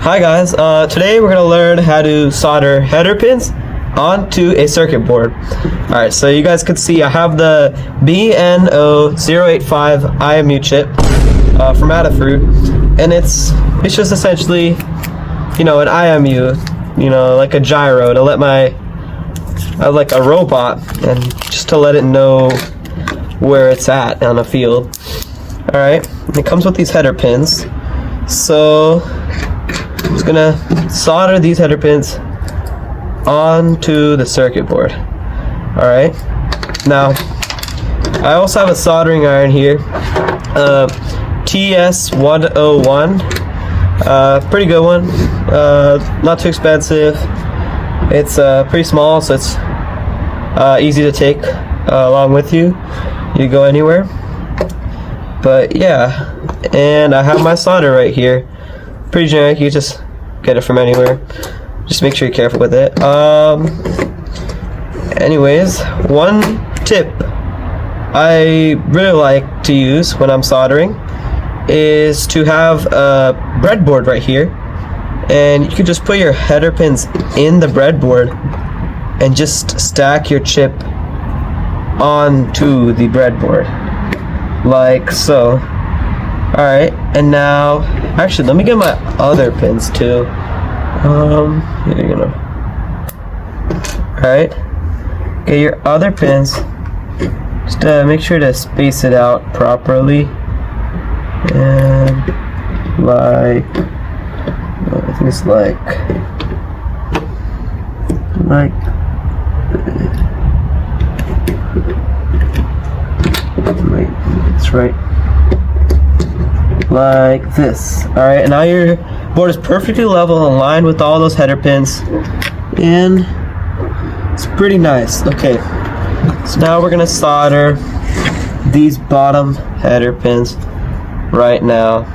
Hi guys, today we're going to learn how to solder header pins onto a circuit board. Alright, so you guys can see I have the BNO085 IMU chip from Adafruit, and it's just essentially, an IMU, like a gyro to let like a robot, and just to let it know where it's at on a field. Alright, it comes with these header pins, so I'm just gonna solder these header pins onto the circuit board. Alright, now I also have a soldering iron here, TS101, pretty good one, not too expensive. It's pretty small, so it's easy to take along with you. You go anywhere. But yeah, and I have my solder right here. Pretty generic, you just get it from anywhere. Just make sure you're careful with it. Anyways, one tip I really like to use when I'm soldering is to have a breadboard right here, and you can just put your header pins in the breadboard and just stack your chip onto the breadboard like so. Alright, and now actually let me get my other pins too. Alright, get your other pins. Just make sure to space it out properly, and like I think it's like it's right like this. Alright, and now your board is perfectly level, aligned with all those header pins, and it's pretty nice. Okay, so now we're gonna solder these bottom header pins right now.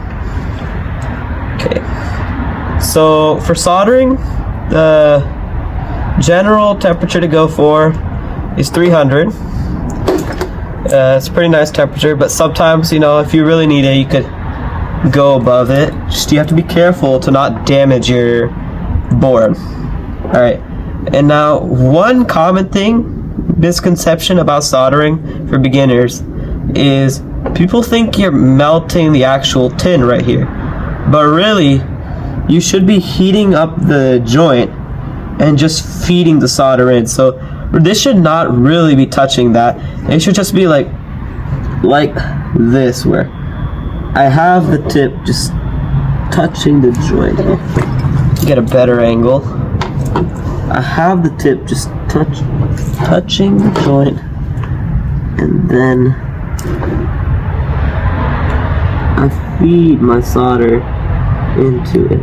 Okay, so for soldering, the general temperature to go for is 300. It's a pretty nice temperature, but sometimes, if you really need it, you could go above it. Just you have to be careful to not damage your board. Alright, and now one common misconception about soldering for beginners is people think you're melting the actual tin right here, but really you should be heating up the joint and just feeding the solder in. So this should not really be touching that. It should just be like this, where I have the tip just touching the joint. Get a better angle. I have the tip just touching the joint, and then I feed my solder into it.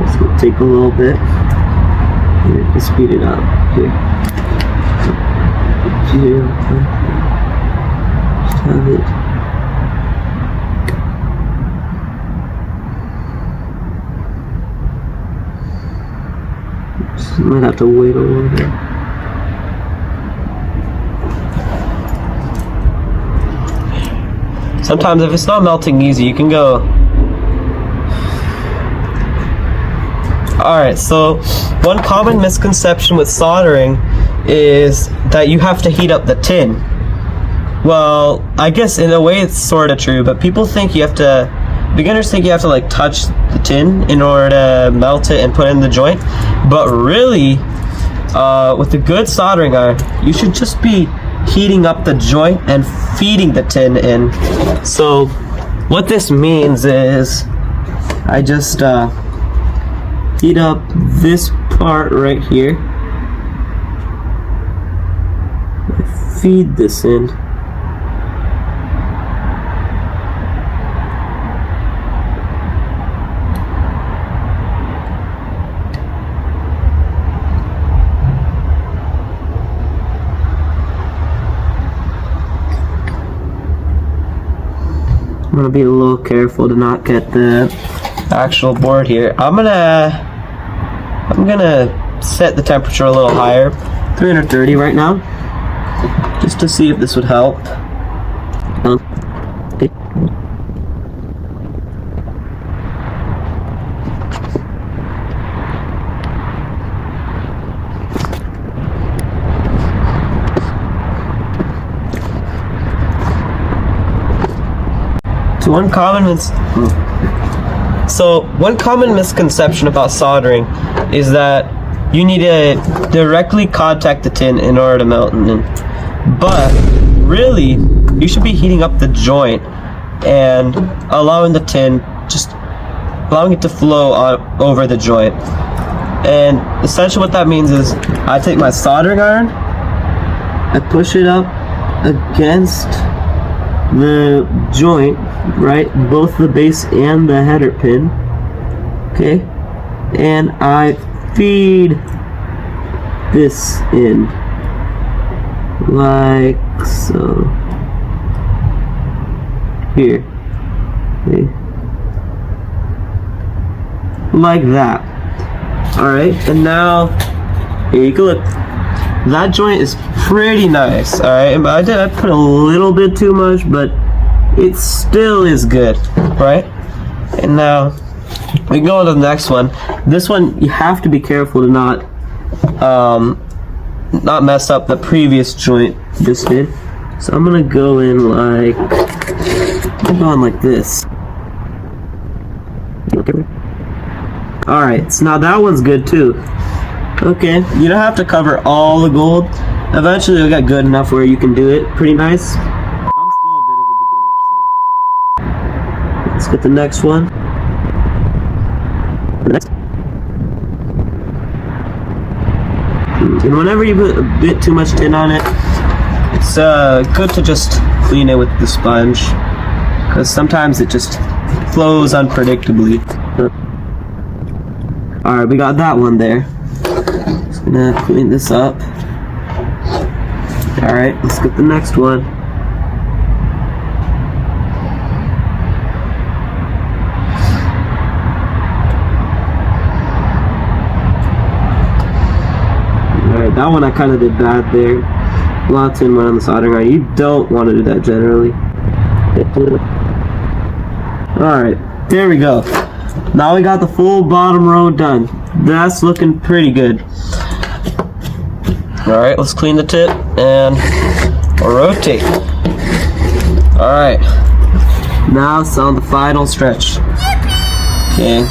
This will take a little bit. Here, let's speed it up. Here. Just have it. Just might have to wait a little bit. Sometimes if it's not melting easy, you can go. Alright, so one common misconception with soldering is that you have to heat up the tin. Well, I guess in a way it's sort of true, but beginners think you have to like touch the tin in order to melt it and put it in the joint. But really, with a good soldering iron, you should just be heating up the joint and feeding the tin in. So what this means is I just heat up this part right here. Feed this in. I'm gonna be a little careful to not get the actual board here. I'm gonna set the temperature a little higher, 330 right now. just to see if this would help. One common misconception about soldering is that you need to directly contact the tin in order to melt it. But really, you should be heating up the joint and allowing the tin, just allowing it to flow over the joint. And essentially what that means is I take my soldering iron, I push it up against the joint, right, both the base and the header pin, okay, and I feed this in like so. Here, okay. Like that. Alright, and now here you can look. That joint is pretty nice. Alright, I put a little bit too much, but it still is good, right? And now we can go on to the next one. This one you have to be careful to not mess up the previous joint just did. So I'm gonna go in like this. Alright, so now that one's good too. Okay, you don't have to cover all the gold. Eventually it'll get good enough where you can do it pretty nice. I'm still a bit of a beginner, so let's get the next one. The next. And whenever you put a bit too much tin on it, it's good to just clean it with the sponge, because sometimes it just flows unpredictably. Alright, we got that one there. Just gonna clean this up. Alright, let's get the next one. Alright, that one I kind of did bad there. A lot of tin went on the soldering iron. You don't want to do that generally. Alright, there we go. Now we got the full bottom row done. That's looking pretty good. Alright, let's clean the tip and rotate. Alright, now it's on the final stretch. Okay.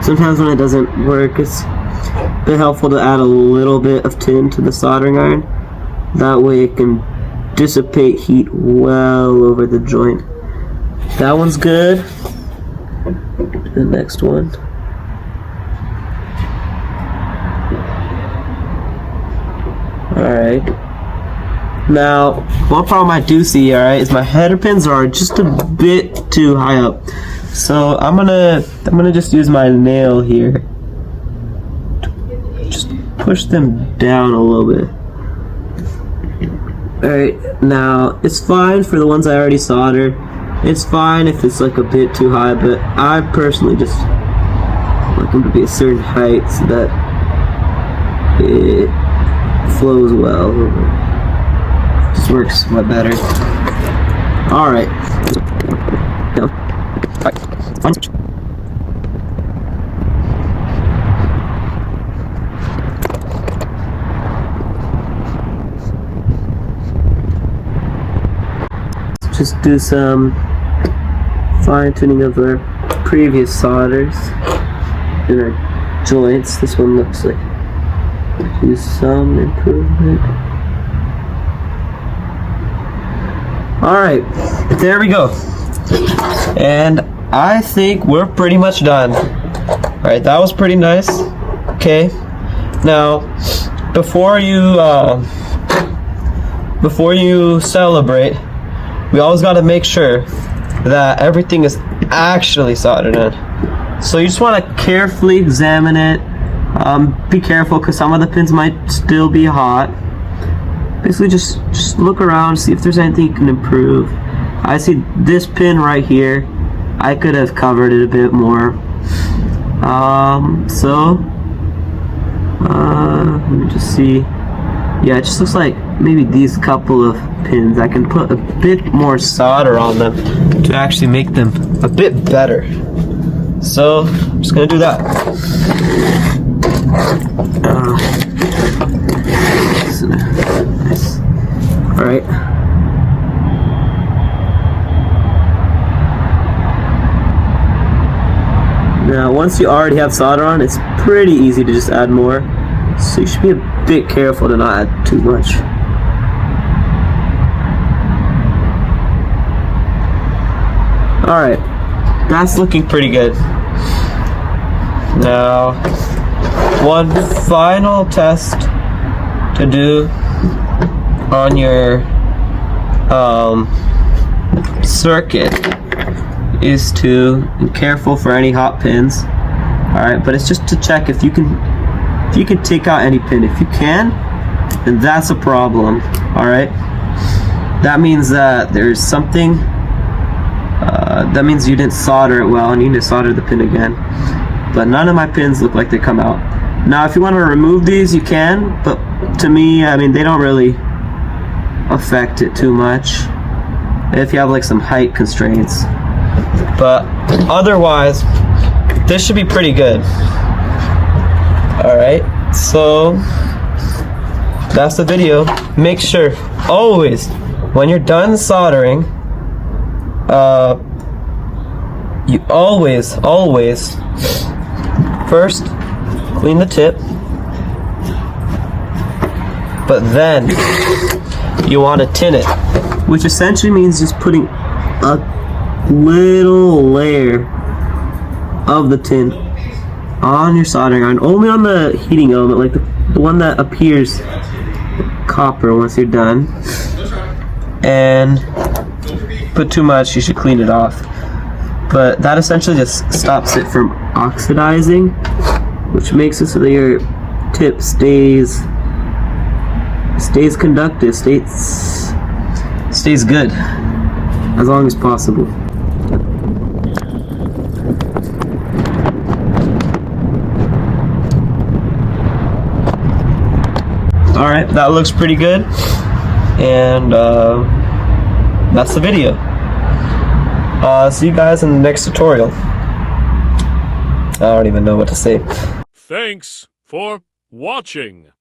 Sometimes when it doesn't work, it's a bit helpful to add a little bit of tin to the soldering iron. That way it can dissipate heat well over the joint. That one's good. The next one. Alright. Now, one problem I do see, alright, is my header pins are just a bit too high up. So I'm gonna just use my nail here. Just push them down a little bit. Alright, now it's fine for the ones I already soldered. It's fine if it's like a bit too high, but I personally just like them to be a certain height so that it flows well. Just works much better. Alright. Just do some fine-tuning of our previous solders in our joints. This one looks like do some improvement. Alright, there we go. And I think we're pretty much done. Alright, that was pretty nice. Okay. Now, before you celebrate, we always got to make sure that everything is actually soldered in. So you just want to carefully examine it. Be careful because some of the pins might still be hot. Basically just look around, see if there's anything you can improve. I see this pin right here. I could have covered it a bit more. Let me just see. Yeah, it just looks like maybe these couple of pins, I can put a bit more solder on them to actually make them a bit better. So I'm just gonna do that. Nice. All right. Now, once you already have solder on, it's pretty easy to just add more. So you should be a bit careful to not add too much. Alright, that's looking pretty good. Now, one final test to do on your circuit is to be careful for any hot pins. Alright, but it's just to check if you can take out any pin. If you can, then that's a problem. Alright, that means that there's something that means you didn't solder it well and you need to solder the pin again. But none of my pins look like they come out. Now if you want to remove these, you can, but to me, I mean, they don't really affect it too much if you have like some height constraints. But otherwise, this should be pretty good. Alright, so that's the video. Make sure, always, when you're done soldering, you always first clean the tip, but then you want to tin it, which essentially means just putting a little layer of the tin on your soldering iron, only on the heating element, like the one that appears copper once you're done. And put too much, you should clean it off. But that essentially just stops it from oxidizing, which makes it so that your tip stays conductive, stays good as long as possible. Alright, that looks pretty good, and that's the video. See you guys in the next tutorial. I don't even know what to say. Thanks for watching.